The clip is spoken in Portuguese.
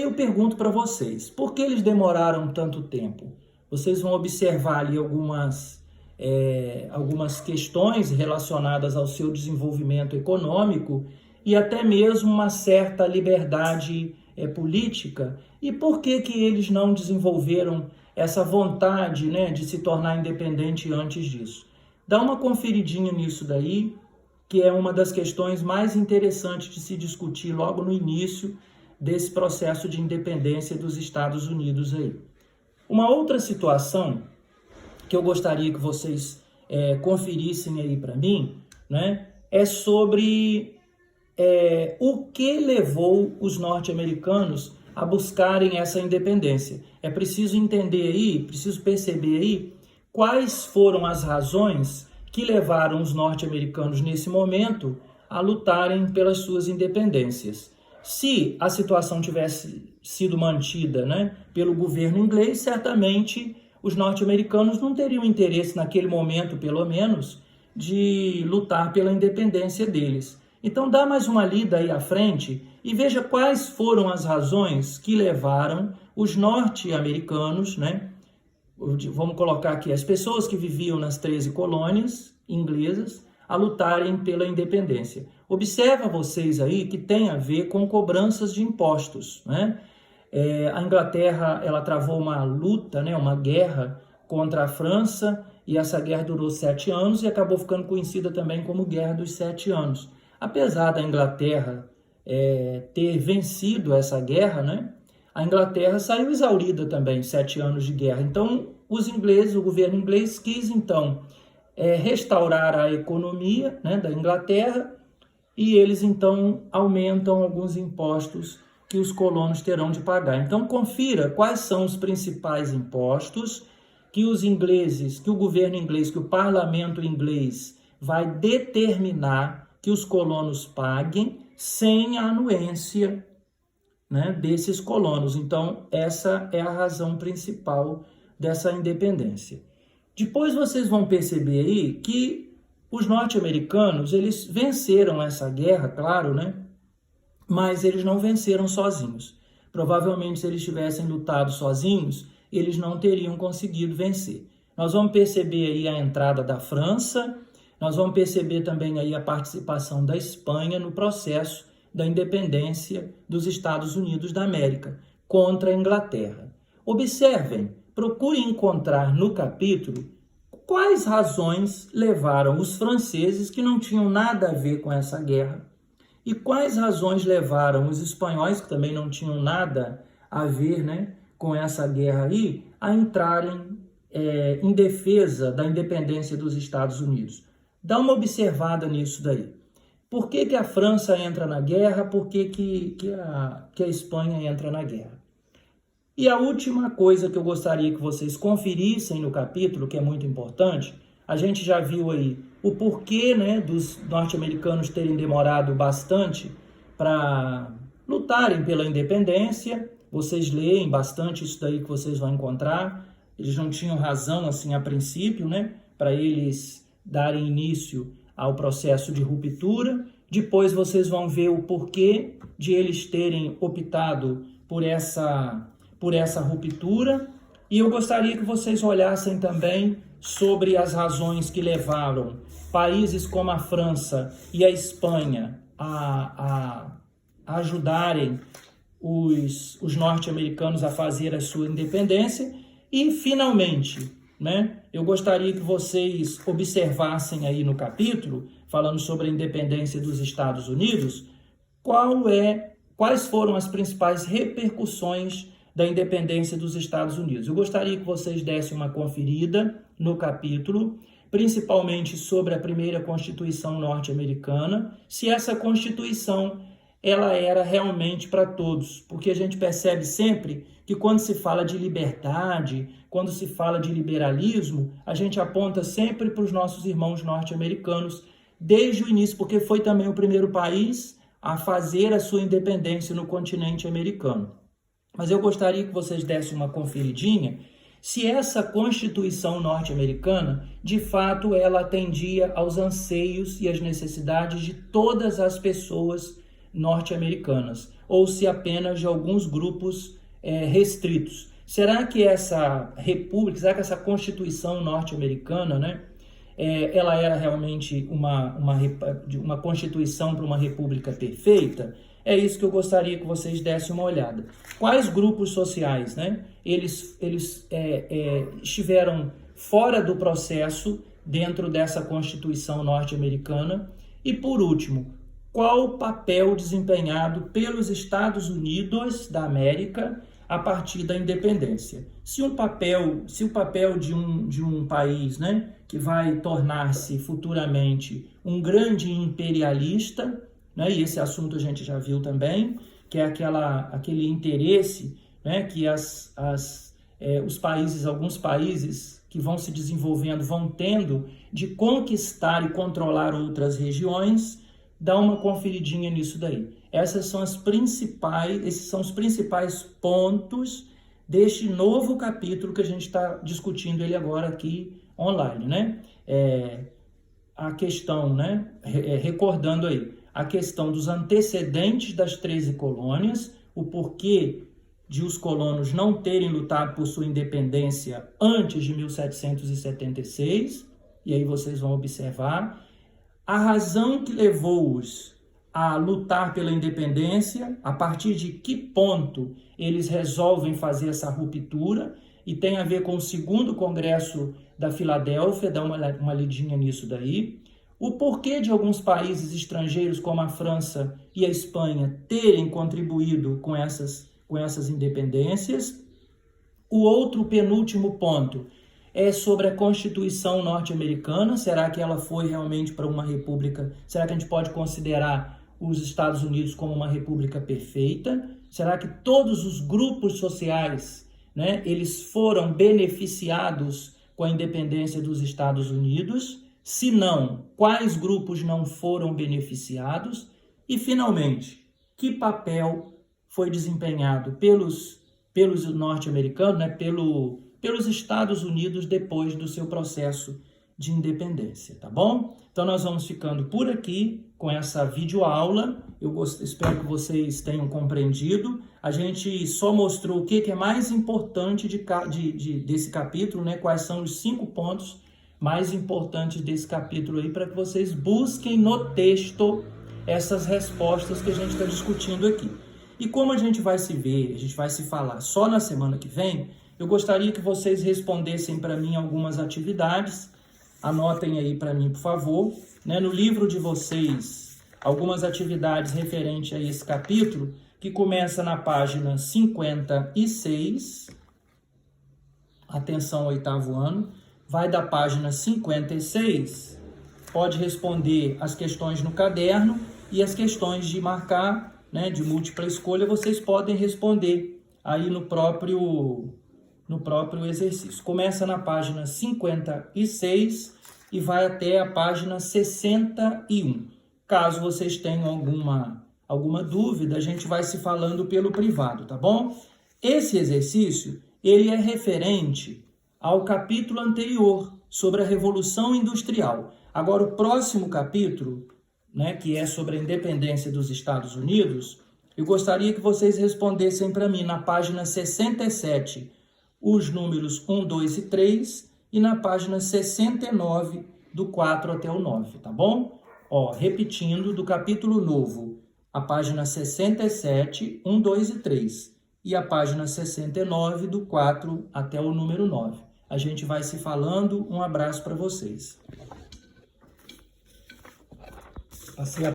eu pergunto para vocês, por que eles demoraram tanto tempo? Vocês vão observar ali algumas questões relacionadas ao seu desenvolvimento econômico e até mesmo uma certa liberdade política. E por que eles não desenvolveram essa vontade, né, de se tornar independente antes disso? Dá uma conferidinha nisso daí, que é uma das questões mais interessantes de se discutir logo no início desse processo de independência dos Estados Unidos aí. Uma outra situação que eu gostaria que vocês conferissem aí para mim, né, é sobre o que levou os norte-americanos a buscarem essa independência. É preciso entender aí, preciso perceber aí quais foram as razões que levaram os norte-americanos nesse momento a lutarem pelas suas independências. Se a situação tivesse sido mantida, né, pelo governo inglês, certamente os norte-americanos não teriam interesse naquele momento, pelo menos, de lutar pela independência deles. Então dá mais uma lida aí à frente e veja quais foram as razões que levaram os norte-americanos, né, vamos colocar aqui as pessoas que viviam nas 13 colônias inglesas, a lutarem pela independência. Observa vocês aí que tem a ver com cobranças de impostos, né? A Inglaterra, ela travou uma luta, né, uma guerra contra a França, e essa guerra durou 7 anos e acabou ficando conhecida também como Guerra dos 7 anos. Apesar da Inglaterra ter vencido essa guerra, né, a Inglaterra saiu exaurida também, 7 anos de guerra. Então, os ingleses, o governo inglês quis, então, restaurar a economia, né, da Inglaterra, e eles, então, aumentam alguns impostos que os colonos terão de pagar. Então, confira quais são os principais impostos que os ingleses, que o governo inglês, que o parlamento inglês vai determinar que os colonos paguem sem a anuência, né, desses colonos. Então, essa é a razão principal dessa independência. Depois vocês vão perceber aí que os norte-americanos, eles venceram essa guerra, claro, né? Mas eles não venceram sozinhos. Provavelmente, se eles tivessem lutado sozinhos, eles não teriam conseguido vencer. Nós vamos perceber aí a entrada da França, nós vamos perceber também aí a participação da Espanha no processo da independência dos Estados Unidos da América contra a Inglaterra. Observem, procurem encontrar no capítulo quais razões levaram os franceses, que não tinham nada a ver com essa guerra, e quais razões levaram os espanhóis, que também não tinham nada a ver, né, com essa guerra aí, a entrarem em defesa da independência dos Estados Unidos. Dá uma observada nisso daí. Por que a França entra na guerra? Por que a Espanha entra na guerra? E a última coisa que eu gostaria que vocês conferissem no capítulo, que é muito importante, a gente já viu aí o porquê, né, dos norte-americanos terem demorado bastante para lutarem pela independência. Vocês leem bastante isso daí que vocês vão encontrar. Eles não tinham razão, assim, a princípio, né, para eles darem início ao processo de ruptura. Depois vocês vão ver o porquê de eles terem optado por essa ruptura. E eu gostaria que vocês olhassem também sobre as razões que levaram países como a França e a Espanha a ajudarem os norte-americanos a fazer a sua independência. E, finalmente, né, eu gostaria que vocês observassem aí no capítulo, falando sobre a independência dos Estados Unidos, quais foram as principais repercussões da independência dos Estados Unidos. Eu gostaria que vocês dessem uma conferida no capítulo, principalmente sobre a primeira Constituição norte-americana, se essa Constituição ela era realmente para todos, porque a gente percebe sempre que quando se fala de liberdade, quando se fala de liberalismo, a gente aponta sempre para os nossos irmãos norte-americanos desde o início, porque foi também o primeiro país a fazer a sua independência no continente americano. Mas eu gostaria que vocês dessem uma conferidinha se essa Constituição norte-americana, de fato, ela atendia aos anseios e às necessidades de todas as pessoas norte-americanas, ou se apenas de alguns grupos restritos. Será que essa república, será que essa Constituição norte-americana, né, ela era realmente uma Constituição para uma república perfeita? É isso que eu gostaria que vocês dessem uma olhada. Quais grupos sociais, né, eles estiveram fora do processo dentro dessa Constituição norte-americana? E, por último, qual o papel desempenhado pelos Estados Unidos da América a partir da independência? Se o papel de um país, né, que vai tornar-se futuramente um grande imperialista, né, e esse assunto a gente já viu também, que é aquele interesse, né, que alguns países que vão se desenvolvendo vão tendo de conquistar e controlar outras regiões, dá uma conferidinha nisso daí. Esses são os principais pontos deste novo capítulo que a gente está discutindo ele agora aqui online, né? A questão, né? Recordando aí, a questão dos antecedentes das 13 colônias, o porquê de os colonos não terem lutado por sua independência antes de 1776, e aí vocês vão observar a razão que levou-os a lutar pela independência, a partir de que ponto eles resolvem fazer essa ruptura, e tem a ver com o segundo Congresso da Filadélfia, dá uma lidinha nisso daí. O porquê de alguns países estrangeiros, como a França e a Espanha, terem contribuído com essas independências. O outro penúltimo ponto é sobre a Constituição norte-americana. Será que ela foi realmente para uma república? Será que a gente pode considerar os Estados Unidos como uma república perfeita? Será que todos os grupos sociais, né, eles foram beneficiados com a independência dos Estados Unidos? Se não, quais grupos não foram beneficiados? E, finalmente, que papel foi desempenhado pelos norte-americanos, né, pelos Estados Unidos depois do seu processo de independência, tá bom? Então nós vamos ficando por aqui com essa videoaula. Espero que vocês tenham compreendido. A gente só mostrou o que é mais importante desse capítulo, né? Quais são os 5 pontos mais importantes desse capítulo aí, para que vocês busquem no texto essas respostas que a gente está discutindo aqui. E como a gente vai se ver, a gente vai se falar só na semana que vem, eu gostaria que vocês respondessem para mim algumas atividades. Anotem aí para mim, por favor, né? No livro de vocês, algumas atividades referentes a esse capítulo, que começa na página 56. Atenção, 8º ano. Vai da página 56, pode responder as questões no caderno e as questões de marcar, né, de múltipla escolha, vocês podem responder aí no próprio exercício. Começa na página 56 e vai até a página 61. Caso vocês tenham alguma dúvida, a gente vai se falando pelo privado, tá bom? Esse exercício, ele é referente ao capítulo anterior, sobre a Revolução Industrial. Agora, o próximo capítulo, né, que é sobre a independência dos Estados Unidos, eu gostaria que vocês respondessem para mim na página 67, os números 1, 2 e 3, e na página 69, do 4 até o 9, tá bom? Ó, repetindo, do capítulo novo, a página 67, 1, 2 e 3, e a página 69, do 4 até o número 9. A gente vai se falando. Um abraço para vocês. Passei a